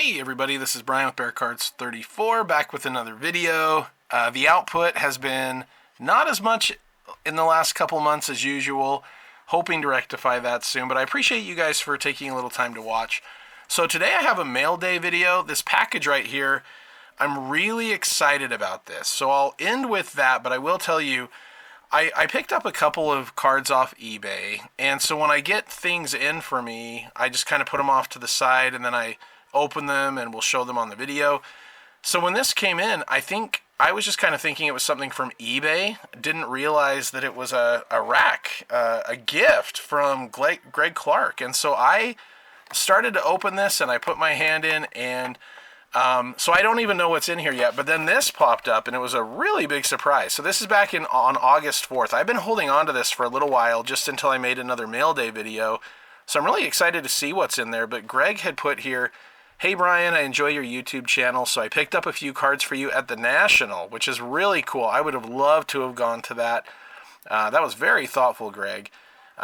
Hey everybody, this is Brian with Bear Cards 34, back with another video. The output has been not as much in the last couple months as usual, hoping to rectify that soon, but I appreciate you guys for taking a little time to watch. So today I have a mail day video. This package right here, I'm really excited about this. So I'll end with that, but I will tell you, I picked up a couple of cards off eBay, and so when I get things in for me, I just kind of put them off to the side, and then I open them and we'll show them on the video. So when this came in, I was just kind of thinking it was something from eBay. Didn't realize that it was a rack, a gift from Greg Clark. And so I started to open this and I put my hand in, and so I don't even know what's in here yet, but then this popped up and it was a really big surprise. So this is back on August 4th. I've been holding on to this for a little while just until I made another mail day video. So I'm really excited to see what's in there, but Greg had put here, "Hey Brian, I enjoy your YouTube channel, so I picked up a few cards for you at the National," which is really cool. I would have loved to have gone to that. That was very thoughtful, Greg.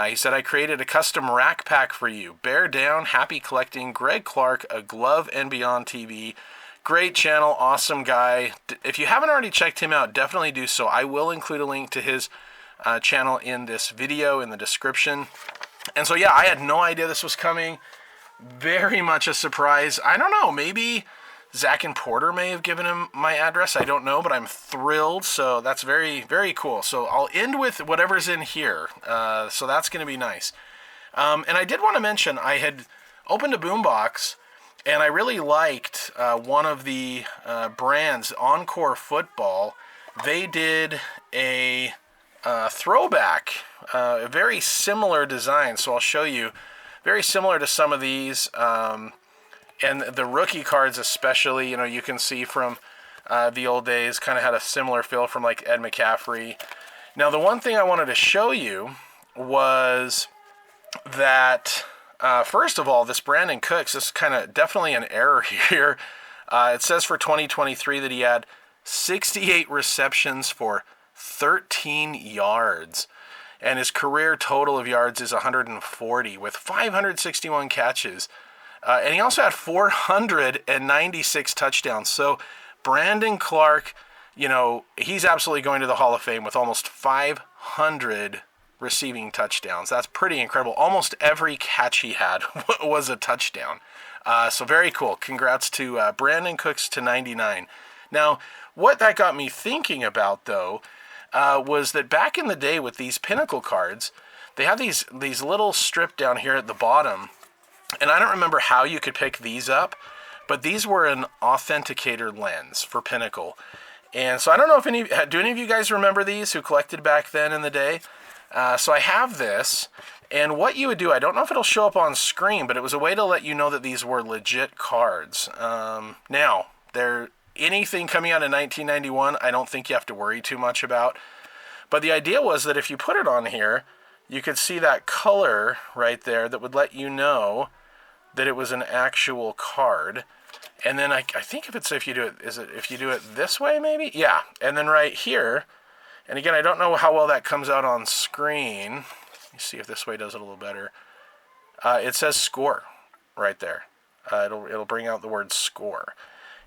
He said, "I created a custom rack pack for you. Bear down, happy collecting, Greg Clark, A Glove and Beyond TV. Great channel, awesome guy. If you haven't already checked him out, definitely do so. I will include a link to his channel in this video, in the description." And so yeah, I had no idea this was coming. Very much a surprise. I don't know, maybe Zach and Porter may have given him my address. I don't know, but I'm thrilled. So that's very, very cool. So I'll end with whatever's in here. So that's going to be nice. And I did want to mention, I had opened a boombox, and I really liked one of the brands, Encore Football. They did a throwback, a very similar design. So I'll show you. Very similar to some of these, and the rookie cards especially, you can see from the old days, kind of had a similar feel from like Ed McCaffrey. Now, the one thing I wanted to show you was that, first of all, this Brandon Cooks, this is kind of definitely an error here. It says for 2023 that he had 68 receptions for 13 yards. And his career total of yards is 140 with 561 catches. And he also had 496 touchdowns. So Brandon Clark, he's absolutely going to the Hall of Fame with almost 500 receiving touchdowns. That's pretty incredible. Almost every catch he had was a touchdown. So very cool. Congrats to Brandon Cooks to 99. Now, what that got me thinking about, though, was that back in the day with these Pinnacle cards, they have these little strip down here at the bottom, and I don't remember how you could pick these up, but these were an Authenticator lens for Pinnacle. And so I don't know if do any of you guys remember these who collected back then in the day? So I have this, and what you would do, I don't know if it'll show up on screen, but it was a way to let you know that these were legit cards. Now, anything coming out in 1991, I don't think you have to worry too much about. But the idea was that if you put it on here, you could see that color right there that would let you know that it was an actual card. And then I think if you do it this way maybe? Yeah. And then right here, and again, I don't know how well that comes out on screen. Let me see if this way does it a little better. It says score right there. It'll bring out the word score.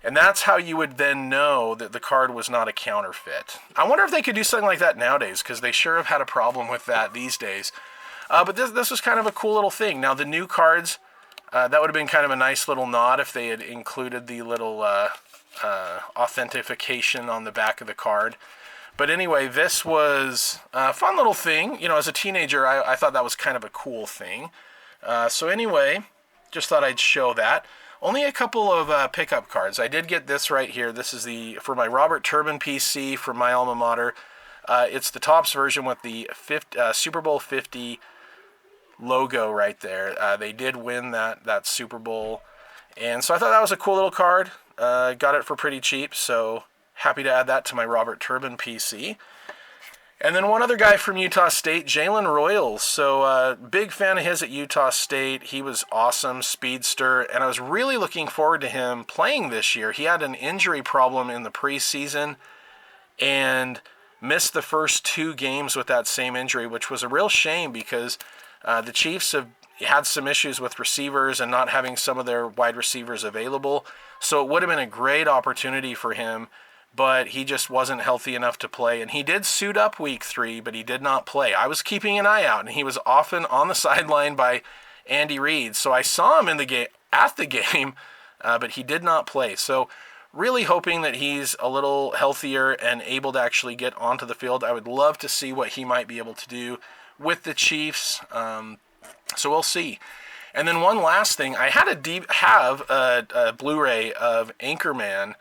And that's how you would then know that the card was not a counterfeit. I wonder if they could do something like that nowadays, because they sure have had a problem with that these days. But this was kind of a cool little thing. Now, the new cards, that would have been kind of a nice little nod if they had included the little authentication on the back of the card. But anyway, this was a fun little thing. As a teenager, I thought that was kind of a cool thing. So anyway, just thought I'd show that. Only a couple of pickup cards. I did get this right here. This is for my Robert Turbin PC from my alma mater. It's the Topps version with the Super Bowl 50 logo right there. They did win that Super Bowl. And so I thought that was a cool little card. Got it for pretty cheap, so happy to add that to my Robert Turbin PC. And then one other guy from Utah State, Jalen Royals. So big fan of his at Utah State. He was awesome, speedster, and I was really looking forward to him playing this year. He had an injury problem in the preseason and missed the first 2 games with that same injury, which was a real shame because the Chiefs have had some issues with receivers and not having some of their wide receivers available. So it would have been a great opportunity for him, but he just wasn't healthy enough to play. And he did suit up week 3, but he did not play. I was keeping an eye out, and he was often on the sideline by Andy Reid. So I saw him in the game at the game, but he did not play. So really hoping that he's a little healthier and able to actually get onto the field. I would love to see what he might be able to do with the Chiefs. So we'll see. And then one last thing, I had a Blu-ray of Anchorman,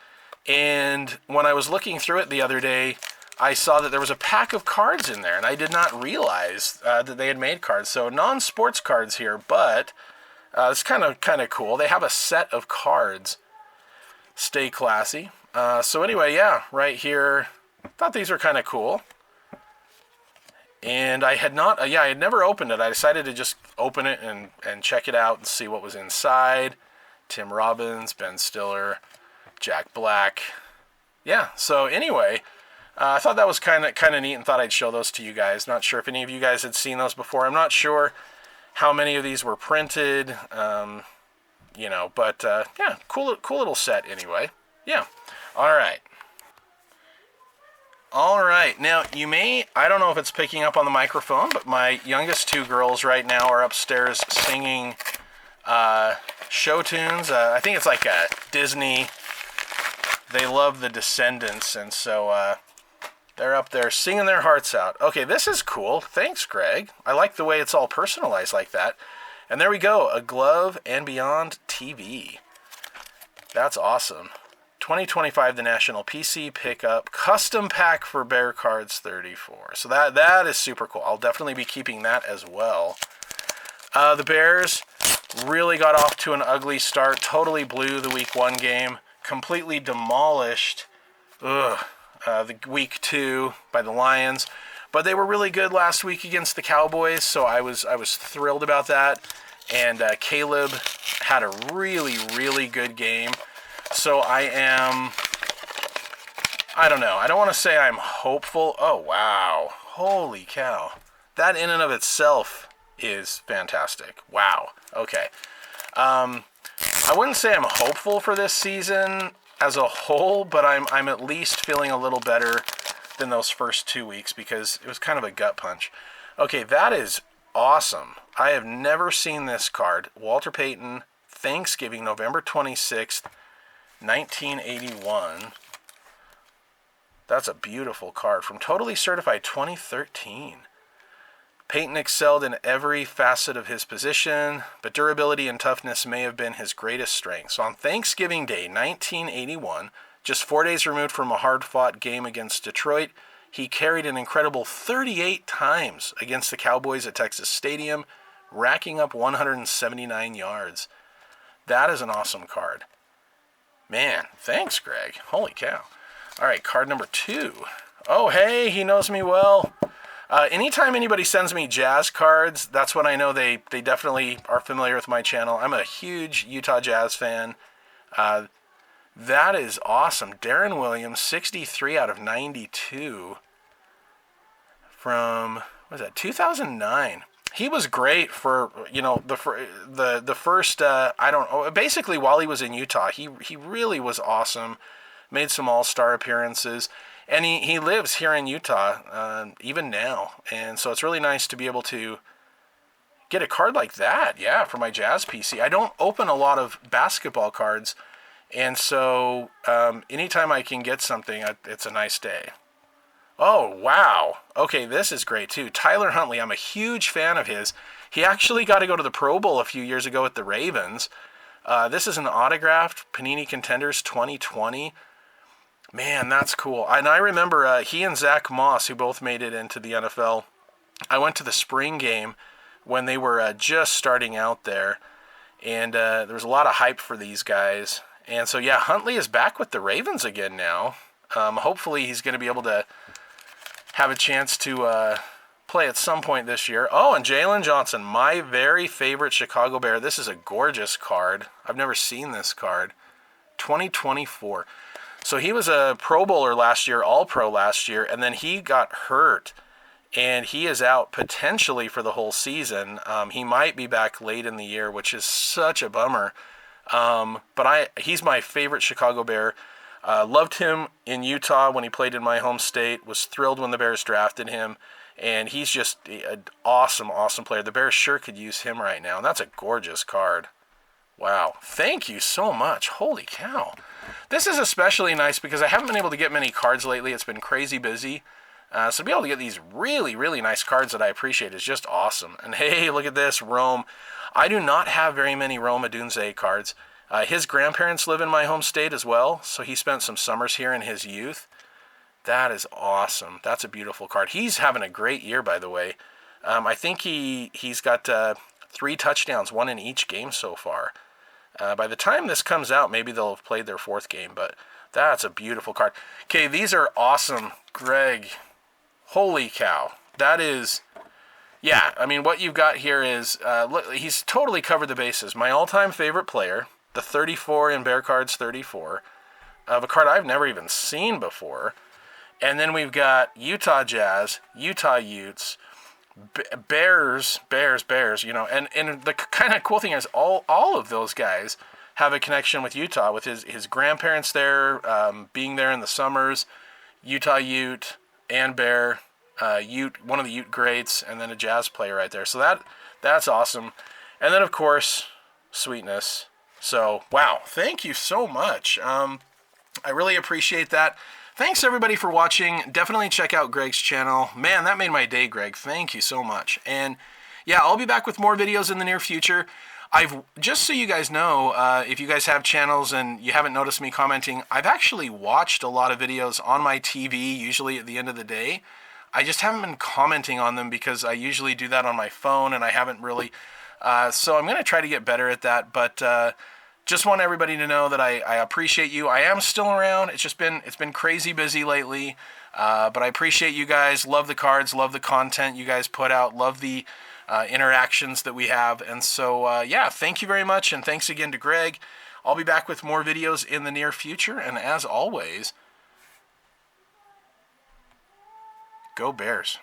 and when I was looking through it the other day, I saw that there was a pack of cards in there, and I did not realize that they had made cards. So non-sports cards here, but it's kind of cool. They have a set of cards. Stay classy. So anyway, yeah, right here. Thought these were kind of cool. And I had never opened it. I decided to just open it and check it out and see what was inside. Tim Robbins, Ben Stiller, Jack Black. Yeah, so anyway, I thought that was kind of neat and thought I'd show those to you guys. Not sure if any of you guys had seen those before. I'm not sure how many of these were printed. But yeah, cool little set anyway. Yeah. All right. Now, I don't know if it's picking up on the microphone, but my youngest 2 girls right now are upstairs singing show tunes. I think it's like a Disney. They love The Descendants, and so they're up there singing their hearts out. Okay, this is cool. Thanks, Greg. I like the way it's all personalized like that. And there we go, a Glove and Beyond TV. That's awesome. 2025, the National PC Pickup Custom Pack for Bear Cards 34. So that is super cool. I'll definitely be keeping that as well. The Bears really got off to an ugly start. Totally blew the Week 1 game. Completely demolished the Week 2 by the Lions. But they were really good last week against the Cowboys, so I was thrilled about that. And Caleb had a really, really good game. So I don't know. I don't want to say I'm hopeful. Oh, wow. Holy cow. That in and of itself is fantastic. Wow. Okay. I wouldn't say I'm hopeful for this season as a whole, but I'm at least feeling a little better than those first 2 weeks because it was kind of a gut punch. Okay, that is awesome. I have never seen this card. Walter Payton, Thanksgiving, November 26th, 1981. That's a beautiful card from Totally Certified 2013. Payton excelled in every facet of his position, but durability and toughness may have been his greatest strength. So on Thanksgiving Day, 1981, just 4 days removed from a hard-fought game against Detroit, he carried an incredible 38 times against the Cowboys at Texas Stadium, racking up 179 yards. That is an awesome card. Man, thanks, Greg. Holy cow. All right, card number 2. Oh, hey, he knows me well. Anytime anybody sends me Jazz cards, that's when I know they definitely are familiar with my channel. I'm a huge Utah Jazz fan. That is awesome. Darren Williams, 63 out of 92 from, what was that, 2009. He was great for, the first, basically while he was in Utah, he really was awesome. Made some all-star appearances. And he lives here in Utah, even now. And so it's really nice to be able to get a card like that, yeah, for my Jazz PC. I don't open a lot of basketball cards, and so anytime I can get something, it's a nice day. Oh, wow. Okay, this is great, too. Tyler Huntley, I'm a huge fan of his. He actually got to go to the Pro Bowl a few years ago with the Ravens. This is an autographed Panini Contenders 2020. Man, that's cool. And I remember he and Zach Moss, who both made it into the NFL, I went to the spring game when they were just starting out there, and there was a lot of hype for these guys. And so, yeah, Huntley is back with the Ravens again now. Hopefully he's going to be able to have a chance to play at some point this year. Oh, and Jalen Johnson, my very favorite Chicago Bear. This is a gorgeous card. I've never seen this card. 2024. So he was a Pro Bowler last year, All-Pro last year, and then he got hurt and he is out potentially for the whole season. He might be back late in the year, which is such a bummer. But he's my favorite Chicago Bear. Loved him in Utah when he played in my home state. Was thrilled when the Bears drafted him. And he's just an awesome, awesome player. The Bears sure could use him right now. And that's a gorgeous card. Wow. Thank you so much. Holy cow. This is especially nice because I haven't been able to get many cards lately. It's been crazy busy. So to be able to get these really, really nice cards that I appreciate is just awesome. And hey, look at this, Rome. I do not have very many Rome Odunze cards. His grandparents live in my home state as well, so he spent some summers here in his youth. That is awesome. That's a beautiful card. He's having a great year, by the way. I think he's got 3 touchdowns, 1 in each game so far. By the time this comes out, maybe they'll have played their 4th game, but that's a beautiful card. Okay, these are awesome, Greg. Holy cow. That is, yeah, I mean, what you've got here is, look, he's totally covered the bases. My all-time favorite player, the 34 in Bear Cards 34, of a card I've never even seen before. And then we've got Utah Jazz, Utah Utes, Bears, you know, and the kind of cool thing is all of those guys have a connection with Utah, with his grandparents there, being there in the summers, Utah Ute and Bear, Ute, one of the Ute greats, and then a Jazz player right there. So that's awesome. And then, of course, Sweetness. So, wow, thank you so much. I really appreciate that. Thanks, everybody, for watching. Definitely check out Greg's channel. Man, that made my day, Greg. Thank you so much. And, yeah, I'll be back with more videos in the near future. Just so you guys know, if you guys have channels and you haven't noticed me commenting, I've actually watched a lot of videos on my TV, usually at the end of the day. I just haven't been commenting on them because I usually do that on my phone, and I haven't really. So I'm going to try to get better at that, but just want everybody to know that I appreciate you. I am still around. It's been crazy busy lately, but I appreciate you guys. Love the cards, love the content you guys put out, love the interactions that we have. And so, yeah, thank you very much, and thanks again to Greg. I'll be back with more videos in the near future, and as always, go Bears.